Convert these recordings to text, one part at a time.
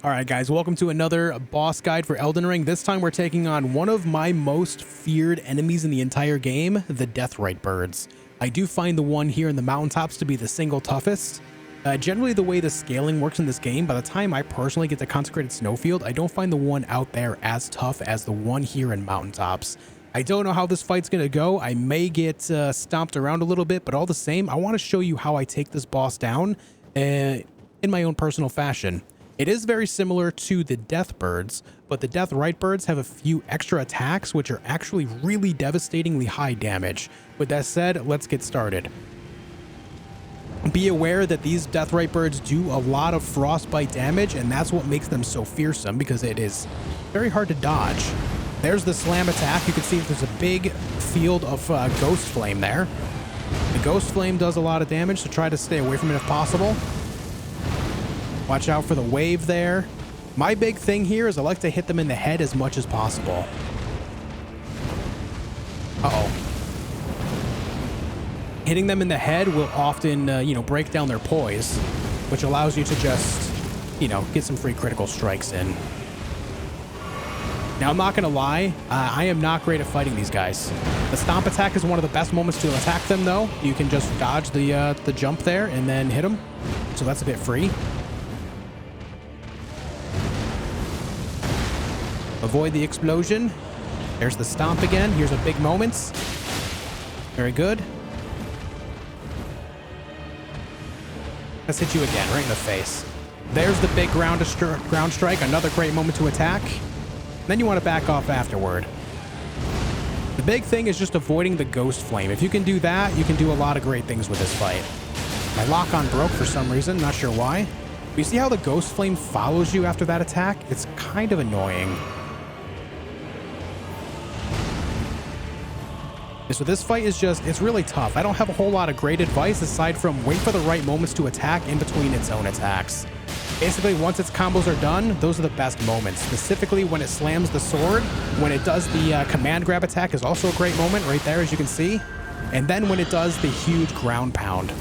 Alright guys, welcome to another boss guide for Elden Ring. This time we're taking on one of my most feared enemies in the entire game, the Death Rite Birds. I do find the one here in the mountaintops to be the single toughest. Generally the way the scaling works in this game, by the time I personally get to Consecrated Snowfield, I don't find the one out there as tough as the one here in mountaintops. I don't know how this fight's going to go. I may get stomped around a little bit, but all the same, I want to show you how I take this boss down in my own personal fashion. It is very similar to the Death Birds, but the Death Rite Birds have a few extra attacks which are actually really devastatingly high damage. With that said, let's get started. Be aware that these Death Rite Birds do a lot of frostbite damage, and that's what makes them so fearsome, because it is very hard to dodge. There's the slam attack. You can see there's a big field of Ghost Flame there. The Ghost Flame does a lot of damage, so try to stay away from it if possible. Watch out for the wave there. My big thing here is I like to hit them in the head as much as possible. Uh-oh. Hitting them in the head will often, break down their poise, which allows you to just, get some free critical strikes in. Now, I'm not going to lie, I am not great at fighting these guys. The stomp attack is one of the best moments to attack them, though. You can just dodge the jump there and then hit them, so that's a bit free. Avoid the explosion. There's the stomp again. Here's a big moment. Very good. Let's hit you again, right in the face. There's the big ground strike. Another great moment to attack. Then you want to back off afterward. The big thing is just avoiding the Ghost Flame. If you can do that, you can do a lot of great things with this fight. My lock-on broke for some reason. Not sure why. But you see how the Ghost Flame follows you after that attack? It's kind of annoying. So this fight is it's really tough. I don't have a whole lot of great advice aside from wait for the right moments to attack in between its own attacks. Basically, once its combos are done, those are the best moments. Specifically, when it slams the sword, when it does the command grab attack is also a great moment right there, as you can see. And then when it does the huge ground pound.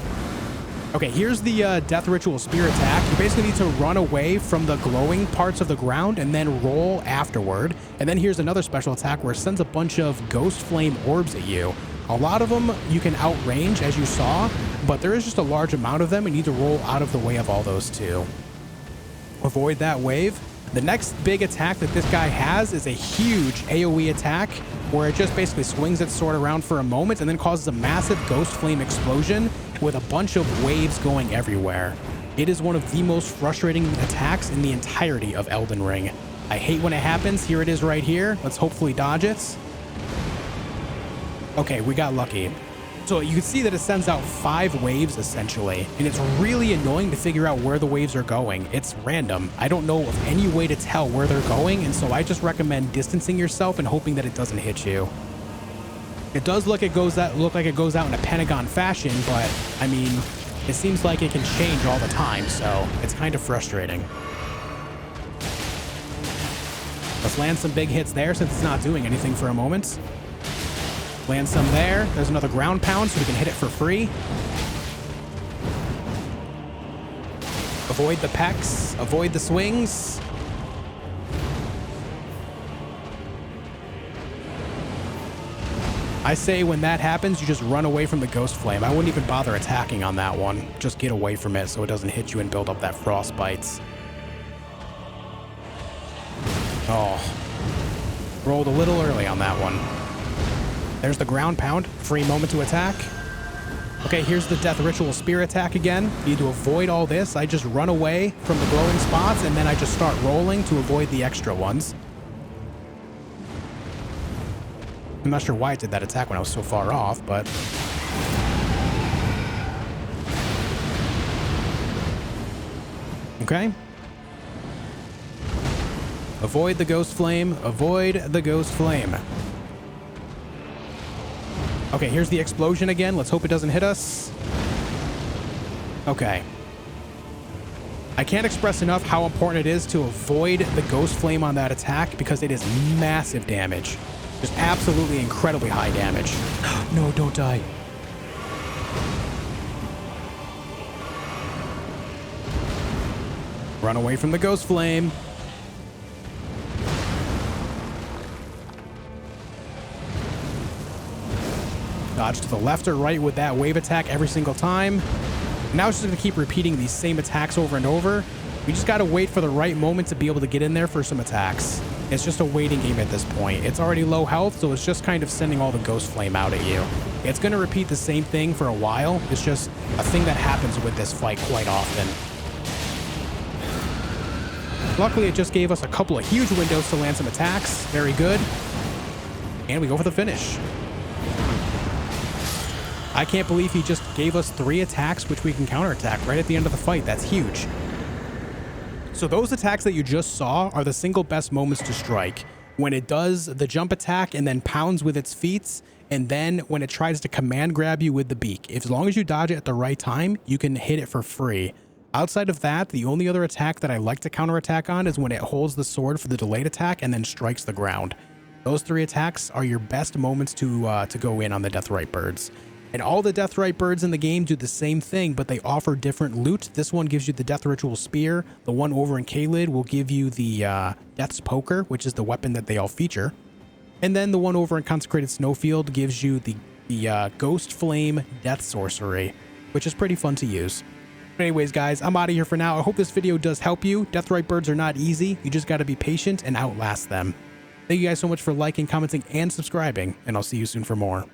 Okay, here's the Death Ritual Spear attack. You basically need to run away from the glowing parts of the ground and then roll afterward. And then here's another special attack where it sends a bunch of Ghost Flame orbs at you. A lot of them you can outrange, as you saw, but there is just a large amount of them. You need to roll out of the way of all those too. Avoid that wave. The next big attack that this guy has is a huge AoE attack where it just basically swings its sword around for a moment and then causes a massive Ghost Flame explosion with a bunch of waves going everywhere. It is one of the most frustrating attacks in the entirety of Elden Ring. I hate when it happens. Here it is right here. Let's hopefully dodge it. Okay, we got lucky. So you can see that it sends out 5 waves essentially, and it's really annoying to figure out where the waves are going. It's random. I don't know of any way to tell where they're going, and so I just recommend distancing yourself and hoping that it doesn't hit you. It does look like it goes out in a pentagon fashion, but I mean, it seems like it can change all the time, so it's kind of frustrating. Let's land some big hits there since it's not doing anything for a moment. Land some there. There's another ground pound so we can hit it for free. Avoid the pecs. Avoid the swings. I say when that happens, you just run away from the Ghost Flame. I wouldn't even bother attacking on that one. Just get away from it so it doesn't hit you and build up that frostbite. Oh. Rolled a little early on that one. There's the ground pound. Free moment to attack. Okay, here's the Death Ritual Spear attack again. You need to avoid all this. I just run away from the glowing spots, and then I just start rolling to avoid the extra ones. I'm not sure why it did that attack when I was so far off, but... Okay. Avoid the Ghost Flame. Avoid the Ghost Flame. Okay, here's the explosion again. Let's hope it doesn't hit us. Okay. I can't express enough how important it is to avoid the Ghost Flame on that attack because it is massive damage. Just absolutely incredibly high damage. No, don't die. Run away from the ghost flame. Dodge to the left or right with that wave attack every single time. Now it's just going to keep repeating these same attacks over and over. We just got to wait for the right moment to be able to get in there for some attacks. It's just a waiting game at this point. It's already low health, so it's just kind of sending all the ghost flame out at you. It's going to repeat the same thing for a while. It's just a thing that happens with this fight quite often. Luckily, it just gave us a couple of huge windows to land some attacks. Very good. And we go for the finish. I can't believe he just gave us 3 attacks, which we can counterattack right at the end of the fight. That's huge. So those attacks that you just saw are the single best moments to strike. When it does the jump attack and then pounds with its feet, and then when it tries to command grab you with the beak. As long as you dodge it at the right time, you can hit it for free. Outside of that, the only other attack that I like to counterattack on is when it holds the sword for the delayed attack and then strikes the ground. Those 3 attacks are your best moments to go in on the Death Rite Birds. And all the Death Rite Birds in the game do the same thing, but they offer different loot. This one gives you the Death Ritual Spear. The one over in Caelid will give you the Death's Poker, which is the weapon that they all feature. And then the one over in Consecrated Snowfield gives you the Ghost Flame Death Sorcery, which is pretty fun to use. But anyways, guys, I'm out of here for now. I hope this video does help you. Death Rite Birds are not easy. You just got to be patient and outlast them. Thank you guys so much for liking, commenting, and subscribing, and I'll see you soon for more.